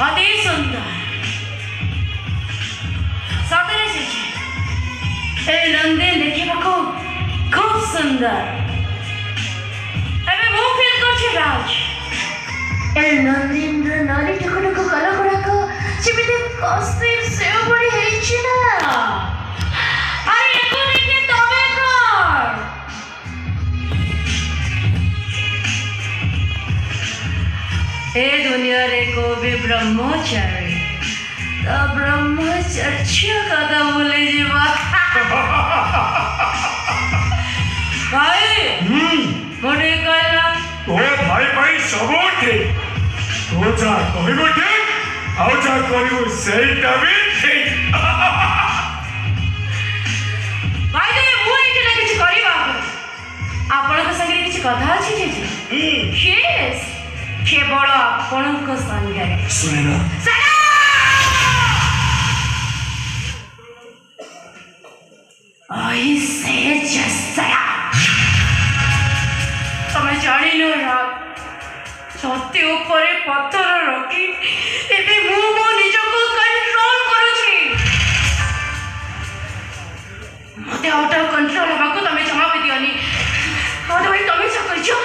अति सुंदर सतरे जी ए नंदन देखा खूब सुंदर एवं मु फील कर राज ए नंदन नाली टुक टुक कला गुड़ाक सेमती कस्मिर सेव पड़ी है ना अरे एको देखिए तबे कर ए दुनिया रे को भी ब्रह्मचारी तो ब्रह्मचर्य कथा बोले जीवा भाई मोटे कहला ओ भाई भाई सब ठीक तो जा कहबो ठीक आउ जा करिवो सेटा भी ठीक भाई दे मु एठी ना किछ करिबा आपण के संगे किछ कथा अछि जी यस केवल आपण को संगे सुने ना I say just that. तमें जानी नो यार छाती ऊपर पत्थर रखी एबे मु निज को कंट्रोल करूची मते आउट ऑफ कंट्रोल हबाको तमें जमा पे दियनी और भाई तमें छ करछो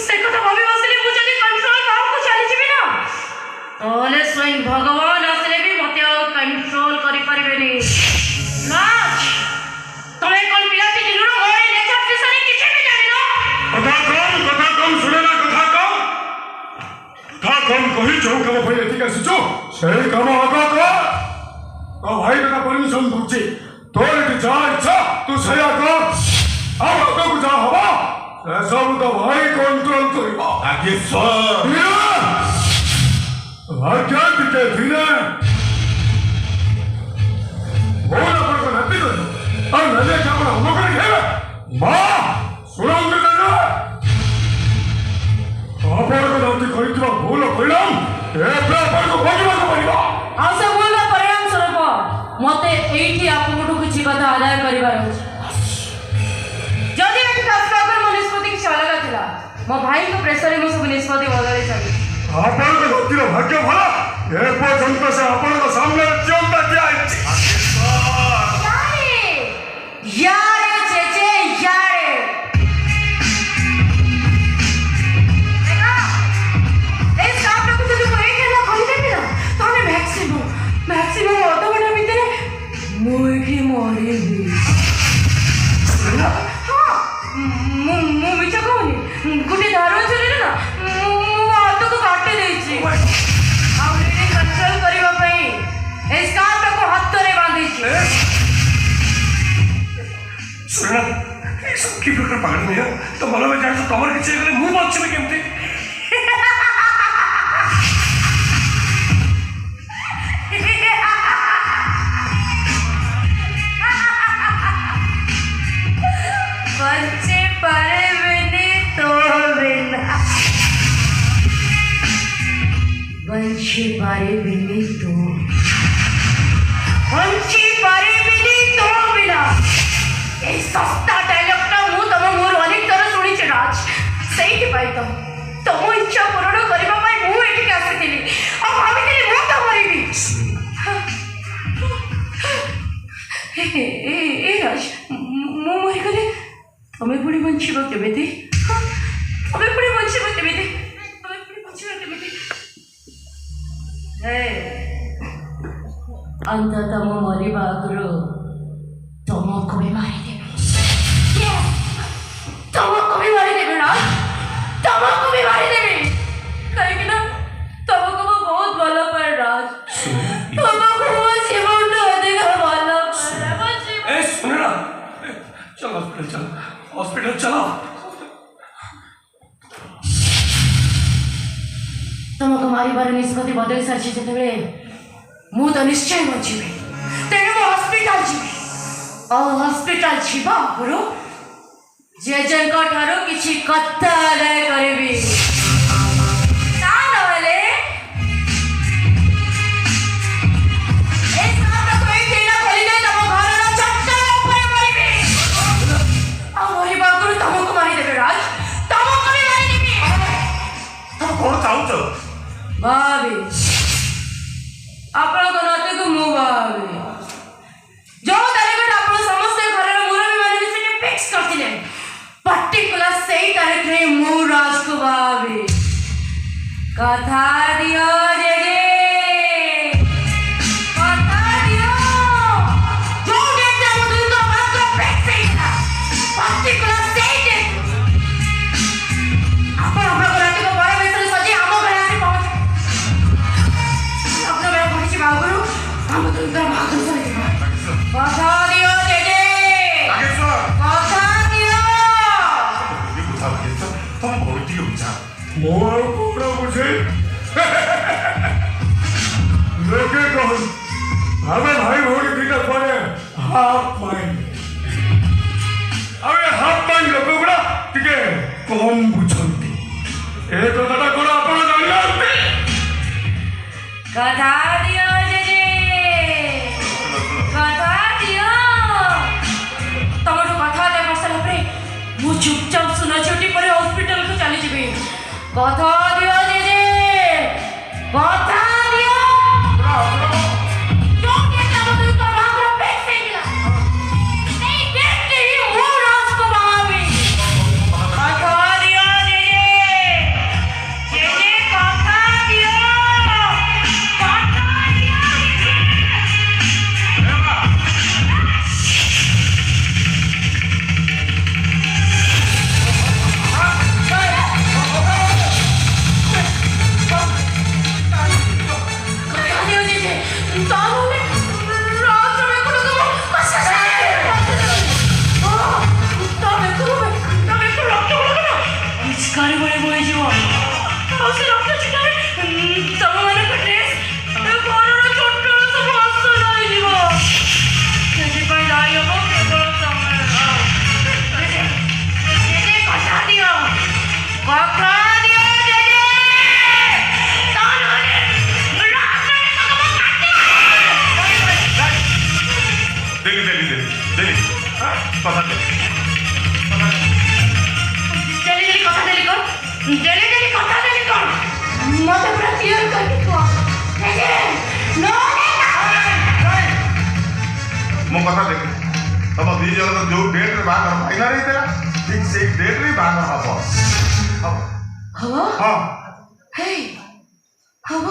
से कथा भाबी बसले मु जदी कंट्रोल बाहर को चली जिबी ना ओले स्वयं भगवान असले भी मते कंट्रोल करि परबेनी नाच तमे कोन पिलाती जिनुरो मोरे नेचर फिसरी किछे भी जानि नो कथा कम सुने ना कथा कम कहि जो कम भाई एति का सिचो सेई काम आगा को तो भाई का परमिशन दुची तोर के जा इच्छा तू सया कर अब तो को जा हवा सब तो भाई कंट्रोल करिबा आगे सर भाग्य दिखे धीरे बोल अपन को नती दो और नले क्या बड़ा हम लोग के मां सुनो उनके ना आपण को नती कहितबा भूल कइलाम ए अपन को बजवा को परिबा आ से बोलना परिणाम स्वरूप मते एठी आपनटु किछि कथा आदाय करिबार अछि जदि एठी कास्कर मो निष्पत्ति किछि अलग थिला मो भाई को प्रेशर मो सब निष्पत्ति बदले छथि आपण को नतीर भाग्य भला ए पर्यंत से आपण को सामने चिंता दिया यारे चेचे यारे देखा इस काम को तो कोई केला खोली देबी ना तने मैक्सिमम ऑटो बना भीतर मोई मरेबी हां मु मिचा कोनी गुटी धारो चले ना मु ऑटो को काटे देछि आउले कंट्रोल करिवा पई इस काम को हाथ रे बांधी छी सुना ये सब की प्रकार पागल नहीं है तो मला में जाए तो कवर के चले मुंह बच्चे में केमती बच्चे पारे बिनी तो बिना बच्चे पारे बिनी तो बच्चे पारे बिनी तो बिना ए सस्ता डायलॉग ना मु तम मोर अनेक तरह सुनी छ राज सही के पाई तम इच्छा पूर्ण करबा पाई मु एठी आसीथिली आ भाभी तेरी मु त मरिबी ए राज मु मरि गले तमे पुणी बंचिबो केबेती तमे पुणी बंचिबो केबेती तमे पुणी बंचिबो केबेती हे अंततः मु मरिबा आगुरु तुमको भी मारी देवी तुमको भी मारी देवी ना तुमको भी मारी देवी कहीं ना तुमको वो बहुत भला पर राज तुमको वो जीवन तो अधिक भला पर ए सुन ना चल हॉस्पिटल चलो तुमको मारी बार निष्पत्ति बदल सारी जेते मु तो निश्चय बचिबे तेरे हॉस्पिटल जीवे हॉस्पिटल छिबा गुरु जेजेंको ठारो किछि कथा आदाय करबी ना नले ए साथ कोई तेना खोली दे तम घर ना चट्टा ऊपर मरिबी आ मरिबा गुरु तमको मारी देबे राज तमको भी मारी देबी तो कौन चाहू तो भाभी ଆପଣଙ୍କ ନାତିକୁ ମୁଁ ବାହାବି। ଯୋଉ ତାରିଖଟା ଆପଣ ସମସ୍ତେ ଘରର ମୁରବୀ ମାନେ ମିଶିକି ଫିକ୍ସ କରିଥିଲେ, ପର୍ଟିକୁଲାର ସେଇ ତାରିଖରେ ମୁଁ ରାଜକୁ ବାହାବି। କଥା ଦିଅ ଜେଜେ, କଥା ଦିଅ। ଯୋଉ ଡେଟ୍ରେ ଆମ ଦୁଇଙ୍କ ବାହାଘର ଫିକ୍ସ ହେଇଥିଲା, ପର୍ଟିକୁଲାର ସେଇ ଡେଟ୍ ଆପଣ ଆପଣଙ୍କ ନାତିକୁ ବଡ଼ ବେଶରେ ସଜେଇ ଆମ ଘରେ ଆସି ପହଞ୍ଚିବେ। ଲଗ୍ନ ବେଳ ଘଡ଼ିଛି ବାହାଘରୁ ଆମ ଦୁଇଙ୍କର ବାହାଘର ସରିଯିବ। କଥା ଦିଅ ଜେଜେ, କଥା ଦିଅ। ମୁଁ ଆଉ କଣ ବୁଝେ? ଲୋକେ କହୁ ଆମେ ଭାଇ ଭଉଣୀ ଦିଟା ପରେ ହାଫ୍ ମାଇଣ୍ଡ, ଆମେ ହାଫ୍ ମାଇଣ୍ଡ ଲୋକ ଗୁଡ଼ା ଟିକେ କମ୍ ବୁଝନ୍ତି। ଏ କଥାଟା କଣ ଆପଣ ଜାଣିନାହାନ୍ତି? କଥା ଦିଅ ଜେଜେ, କଥା ଦିଅ। ତମଠୁ କଥାବାର୍ତ୍ତା କରିସାରିଲା ପରେ ମୁଁ ଚୁପଚାପ ସୁନା ଛୁଟି ପରେ ହସ୍ପିଟାଲକୁ ଚାଲିଯିବି। କଥା ଦିଅ ଜେଜେ, କଥା ଦିଅ। ଯୋଉ ଡେଟ୍ରେ ଆମ ଦୁଇଙ୍କ ବାହାଘର ଫିକ୍ସ ହେଇଥିଲା, ସେଇ ଡେଟ୍ରେ ହିଁ ମୁଁ ରାଜକୁ ବାହାବି। କଥା ଦିଅ ଜେଜେ, ଜେଜେ କଥା ଦିଅ, କଥା ଦିଅ ଜେଜେ। ତାହେଲେ ରାଜ ବେକରୁ ରକ୍ତ ଗୁଡ଼ାକ ପିଚକାରୀ ଭଳି ବୋହିଯିବ। ଆଉ ସେ ରକ୍ତ ଛିଟାରେ ତମମାନଙ୍କ ଡ୍ରେସ୍, ଘରର ଛୋଟ ସବୁ ଅସନା ହେଇଯିବ। ସେଥିପାଇଁ ଦାୟୀ ହବ କେବଳ ତମେ। ଜେଜେ କଥା ଦିଅ, କଥା ଦିଅ ଜେଜେ। ତାହେଲେ ରାଜ ଡେଲି କଥା ଦେଲି କର, ଡେଲି କଥା ଦେଲି କର। ମତେ ପୁରା କ୍ଲିୟର କରିକି କୁହ ଜେଜେ। ମୋ କଥା ଦେଖ, ତମ ଦି ଜଣଙ୍କ ଯୋଉ ଡେଟ୍ରେ ବାହାଘର ଫାଇନାଲ ହେଇଥିଲା, ଠିକ୍ ସେଇ ଡେଟ୍ରେ ବାହାଘର ହବ। ହବ? ହଁ। ହେଇ ହବ।